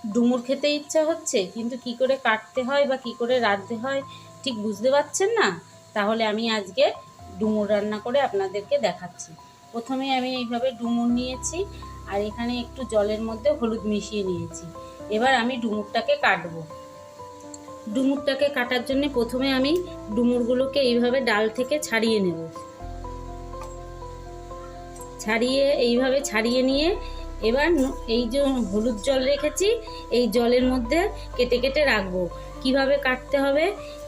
ডুমুর খেতে ইচ্ছা হচ্ছে, কিন্তু কি করে কাটতে হয় বা কি করে রাঁধতে হয় ঠিক বুঝতে পারছেন না? তাহলে আমি আজকে ডুমুর রান্না করে আপনাদেরকে দেখাচ্ছি। প্রথমে আমি এইভাবে ডুমুর নিয়েছি আর এখানে একটু জলের মধ্যে হলুদ মিশিয়ে নিয়েছি। এবার আমি ডুমুরটাকে কাটবো। ডুমুরটাকে কাটার জন্য প্রথমে আমি ডুমুরগুলোকে এইভাবে ডাল থেকে ছাড়িয়ে নেব। এইভাবে ছাড়িয়ে নিয়ে এবার এই যে হলুদ জল রেখেছি এই জলের মধ্যে কেটে কেটে রাখবো। কিভাবে কাটতে হবে,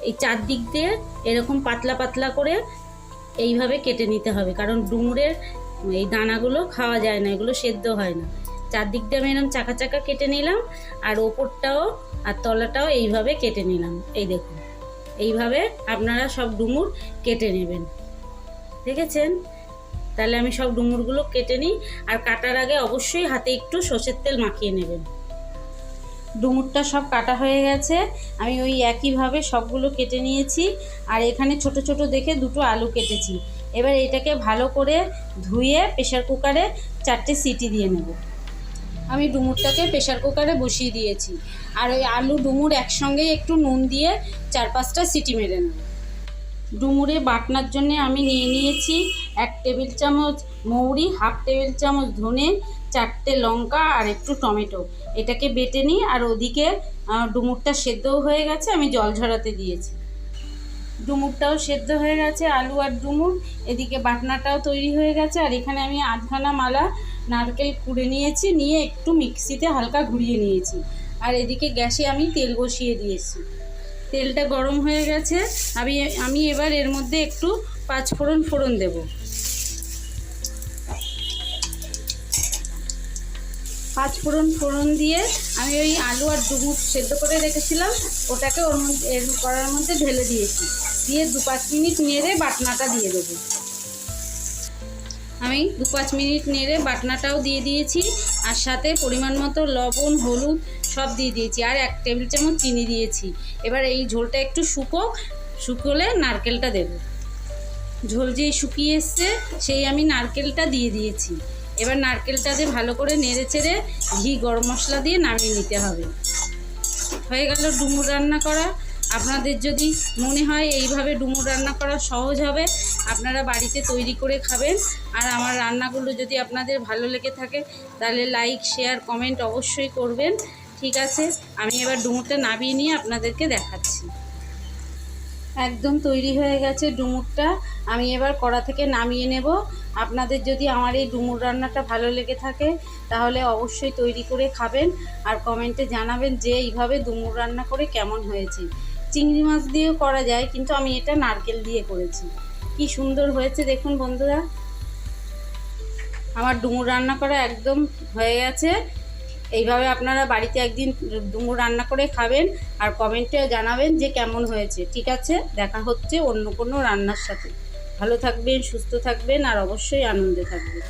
এই চারদিক দিয়ে এরকম পাতলা পাতলা করে এইভাবে কেটে নিতে হবে, কারণ ডুমুরের এই দানাগুলো খাওয়া যায় না, এগুলো সেদ্ধ হয় না। চারদিক দিয়ে আমি এরকম চাকা চাকা কেটে নিলাম আর ওপরটাও আর তলাটাও এইভাবে কেটে নিলাম। এই দেখুন, এইভাবে আপনারা সব ডুমুর কেটে নেবেন। দেখেছেন? তাহলে আমি সব ডুমুরগুলো কেটে নিই। আর কাটার আগে অবশ্যই হাতে একটু সর্ষের তেল মাখিয়ে নেবেন। ডুমুরটা সব কাটা হয়ে গেছে, আমি ওই একইভাবে সবগুলো কেটে নিয়েছি। আর এখানে ছোট ছোট দেখে দুটো আলু কেটেছি। এবার এটাকে ভালো করে ধুয়ে প্রেশার কুকারে 4টে সিটি দিয়ে নেব। আমি ডুমুরটাকে প্রেশার কুকারে বসিয়ে দিয়েছি। আর ওই আলু ডুমুর একসঙ্গেই একটু নুন দিয়ে 4-5টা সিটি মেরে নেব। ডুমুরে বাটনার জন্য আমি নিয়ে নিয়েছি 1 টেবিল চামচ মৌরি, 1/2 টেবিল চামচ ধনে, 4টে লঙ্কা আর একটু টমেটো। এটাকে বেটে নিই। আর ওদিকে ডুমুরটা সেদ্ধও হয়ে গেছে, আমি জল ঝরাতে দিয়েছি। ডুমুরটাও সেদ্ধ হয়ে গেছে, আলু আর ডুমুর। এদিকে বাটনাটাও তৈরি হয়ে গেছে। আর এখানে আমি আধখানা মালা নারকেল কুড়ে নিয়েছি, নিয়ে একটু মিক্সিতে হালকা ঘুরিয়ে নিয়েছি। আর এদিকে গ্যাসে আমি তেল বসিয়ে দিয়েছি। তেলটা গরম হয়ে গেছে, আমি এবার এর মধ্যে একটু 5 ফোড়ন দেব। 5 ফোড়ন দিয়ে আমি ওই আলু আর ডুমুর সেদ্ধ করে রেখেছিলাম ওটাকে ওর মধ্যে কড়ার মধ্যে ঢেলে দিয়েছি। দিয়ে 2-5 মিনিট নেড়ে বাটনাটা দিয়ে দেবো। আমি 2-5 মিনিট নেড়ে বাটনাটাও দিয়ে দিয়েছি। আর সাথে পরিমাণ মতো লবণ, হলুদ সব দিয়ে দিয়েছি। আর 1 টেবিল চামচ চিনি দিয়েছি। এবার এই ঝোলটা একটু শুকোলে নারকেলটা দেব। ঝোল যেই শুকিয়ে এসছে সেই আমি নারকেলটা দিয়ে দিয়েছি। এবার নারকেলটা দিয়ে ভালো করে নেড়ে চেড়ে ঘি, গরম মশলা দিয়ে নামিয়ে নিতে হবে। হয়ে গেল ডুমুর রান্না করা। আপনাদের যদি মনে হয় এইভাবে ডুমুর রান্না করা সহজ হবে, আপনারা বাড়িতে তৈরি করে খাবেন। আর আমার রান্নাগুলো যদি আপনাদের ভালো লেগে থাকে তাহলে লাইক, শেয়ার, কমেন্ট অবশ্যই করবেন। ঠিক আছে, আমি এবার ডুমুরটা নামিয়ে নিয়ে আপনাদেরকে দেখাচ্ছি। একদম তৈরি হয়ে গেছে ডুমুরটা, আমি এবার কড়া থেকে নামিয়ে নেব। আপনাদের যদি আমার এই ডুমুর রান্নাটা ভালো লেগে থাকে তাহলে অবশ্যই তৈরি করে খাবেন আর কমেন্টে জানাবেন যে এইভাবে ডুমুর রান্না করে কেমন হয়েছে। চিংড়ি মাছ দিয়েও করা যায়, কিন্তু আমি এটা নারকেল দিয়ে করেছি। কি সুন্দর হয়েছে দেখুন বন্ধুরা। আমার ডুমুর রান্না করা একদম হয়ে গেছে। এইভাবে আপনারা বাড়িতে একদিন ডুমুর রান্না করে খাবেন আর কমেন্টে জানাবেন যে কেমন হয়েছে। ঠিক আছে, দেখা হচ্ছে অন্য কোনো রান্নার সাথে। ভালো থাকবেন, সুস্থ থাকবেন আর অবশ্যই আনন্দে থাকবেন।